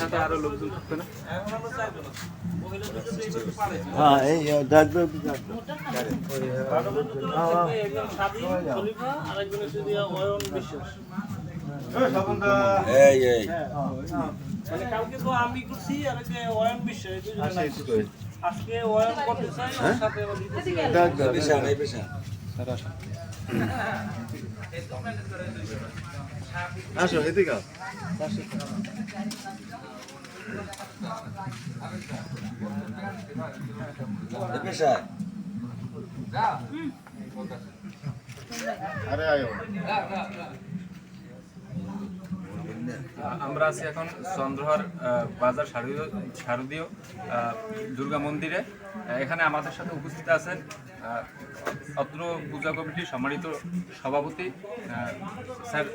সাথে আরো লোকজন থাকবে না? হ্যাঁ এই ডাকবে এই এই মানে কালকে তো আমি করছি আর যে ওয়ান বিষয় আজকে ওয়ান করতে চাই ওর সাথে আবার দিতেছি পেশা নাই পেশা আসো এদিকে আও। পেশা আরে আয়ো আমরা আছি এখন চন্দ্রহার বাজার শারদীয় দুর্গা মন্দিরে। এখানে আমাদের সাথে উপস্থিত আছেন অত্র পূজা কমিটির সম্মানিত সভাপতি স্যার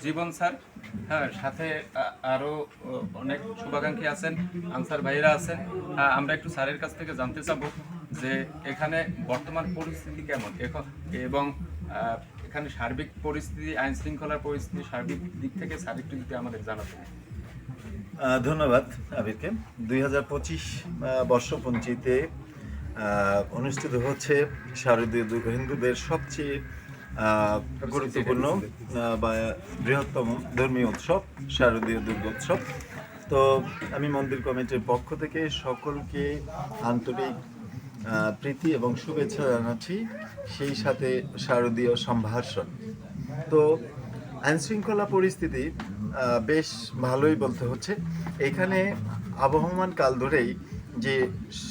জীবন স্যার, হ্যাঁ, সাথে আরও অনেক শুভাকাঙ্ক্ষী আছেন, আনসার ভাইরা আছেন। আমরা একটু স্যারের কাছ থেকে জানতে চাবো যে এখানে বর্তমান পরিস্থিতি কেমন এবং এখানে সার্বিক পরিস্থিতি, আইন শৃঙ্খলার পরিস্থিতি সার্বিক দিক থেকে স্যার একটু যদি আমাদের জানাতেন। ধন্যবাদ আবিরকে। 2025 বর্ষপঞ্জিতে অনুষ্ঠিত হচ্ছে শারদীয় হিন্দুদের সবচেয়ে গুরুত্বপূর্ণ বা বৃহত্তম ধর্মীয় উৎসব শারদীয় দুর্গোৎসব। তো আমি মন্দির কমিটির পক্ষ থেকে সকলকে আন্তরিক প্রীতি এবং শুভেচ্ছা জানাচ্ছি, সেই সাথে শারদীয় সম্ভাষণ। তো আইনশৃঙ্খলা পরিস্থিতি বেশ ভালোই বলতে হচ্ছে। এখানে আবহমান কাল ধরেই যে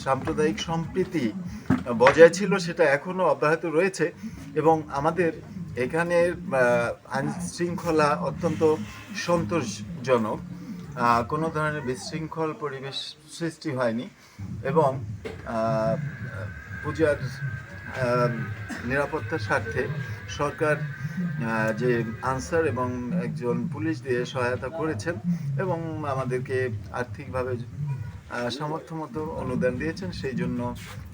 সাম্প্রদায়িক সম্প্রীতি বজায় ছিল সেটা এখনও অব্যাহত রয়েছে এবং আমাদের এখানের আইনশৃঙ্খলা অত্যন্ত সন্তোষজনক। কোনো ধরনের বিশৃঙ্খল পরিবেশ সৃষ্টি হয়নি এবং পূজার নিরাপত্তার স্বার্থে সরকার যে আনসার এবং একজন পুলিশ দিয়ে সহায়তা করেছেন এবং আমাদেরকে আর্থিকভাবে সামর্থ্য মতো অনুদান দিয়েছেন, সেই জন্য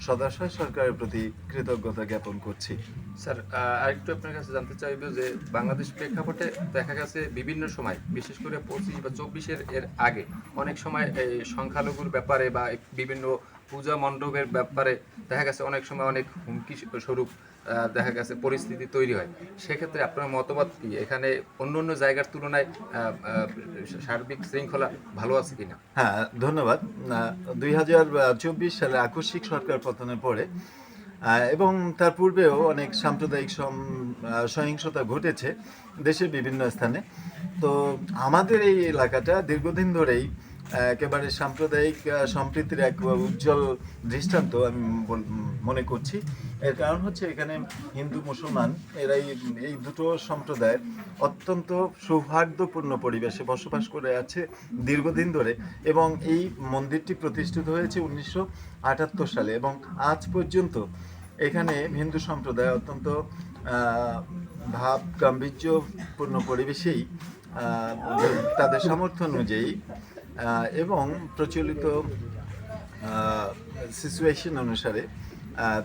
সদাশয় সরকারের প্রতি কৃতজ্ঞতা জ্ঞাপন করছি। স্যার, আরেকটু আপনার কাছে জানতে চাইব যে বাংলাদেশ প্রেক্ষাপটে দেখা গেছে বিভিন্ন সময়, বিশেষ করে 25 বা 24-এর আগে অনেক সময় এই সংখ্যালঘুর ব্যাপারে বা বিভিন্ন পূজা মণ্ডপের ব্যাপারে দেখা গেছে অনেক সময় অনেক হুমকি স্বরূপ দেখা গেছে পরিস্থিতি তৈরি হয়। সেক্ষেত্রে আপনার মতামত কি? এখানে অন্য অন্য জায়গার তুলনায় সার্বিক শৃঙ্খলা ভালো আছে কিনা? হ্যাঁ, ধন্যবাদ। 2024 সালে আকস্মিক সরকার পতনের পরে এবং তার পূর্বেও অনেক সাম্প্রদায়িক সহিংসতা ঘটেছে দেশের বিভিন্ন স্থানে। তো আমাদের এই এলাকাটা দীর্ঘদিন ধরেই একেবারে সাম্প্রদায়িক সম্প্রীতির এক উজ্জ্বল দৃষ্টান্ত আমি মনে করছি। এর কারণ হচ্ছে এখানে হিন্দু মুসলমান এরাই এই দুটো সম্প্রদায়ের অত্যন্ত সৌহার্দ্যপূর্ণ পরিবেশে বসবাস করে আছে দীর্ঘদিন ধরে এবং এই মন্দিরটি প্রতিষ্ঠিত হয়েছে 1978 সালে এবং আজ পর্যন্ত এখানে হিন্দু সম্প্রদায় অত্যন্ত ভাব গাম্ভীর্যপূর্ণ পরিবেশেই তাদের সামর্থ্য অনুযায়ী এবং প্রচলিত সিচুয়েশন অনুসারে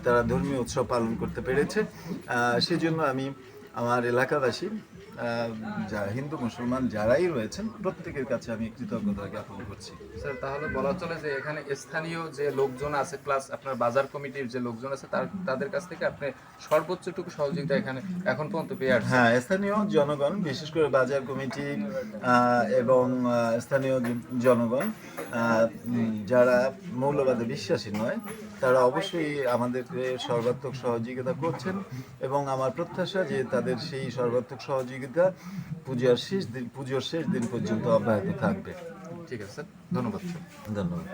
তারা ধর্মীয় উৎসব পালন করতে পেরেছে। সেজন্য আমি আমার এলাকাবাসী যা হিন্দু মুসলমান যারাই রয়েছেন প্রত্যেকের কাছে আমি কৃতজ্ঞতা জ্ঞাপন করছি। স্যার, তাহলে বলা চলে যে এখানে স্থানীয় যে লোকজন আছে প্লাস আপনার বাজার কমিটির যে লোকজন আছে তাদের কাছ থেকে আপনি সর্বোচ্চটুকু সহযোগিতা এখানে এখন পর্যন্ত পেয়ে আসছেন? হ্যাঁ, স্থানীয় জনগণ, বিশেষ করে বাজার কমিটি এবং স্থানীয় জনগণ যারা মৌলবাদে বিশ্বাসী নয় তারা অবশ্যই আমাদেরকে সর্বাত্মক সহযোগিতা করছেন এবং আমার প্রত্যাশা যে তাদের সেই সর্বাত্মক সহযোগিতা পুজোর শেষ দিন পর্যন্ত অব্যাহত থাকবে। ঠিক আছে স্যার, ধন্যবাদ। ধন্যবাদ।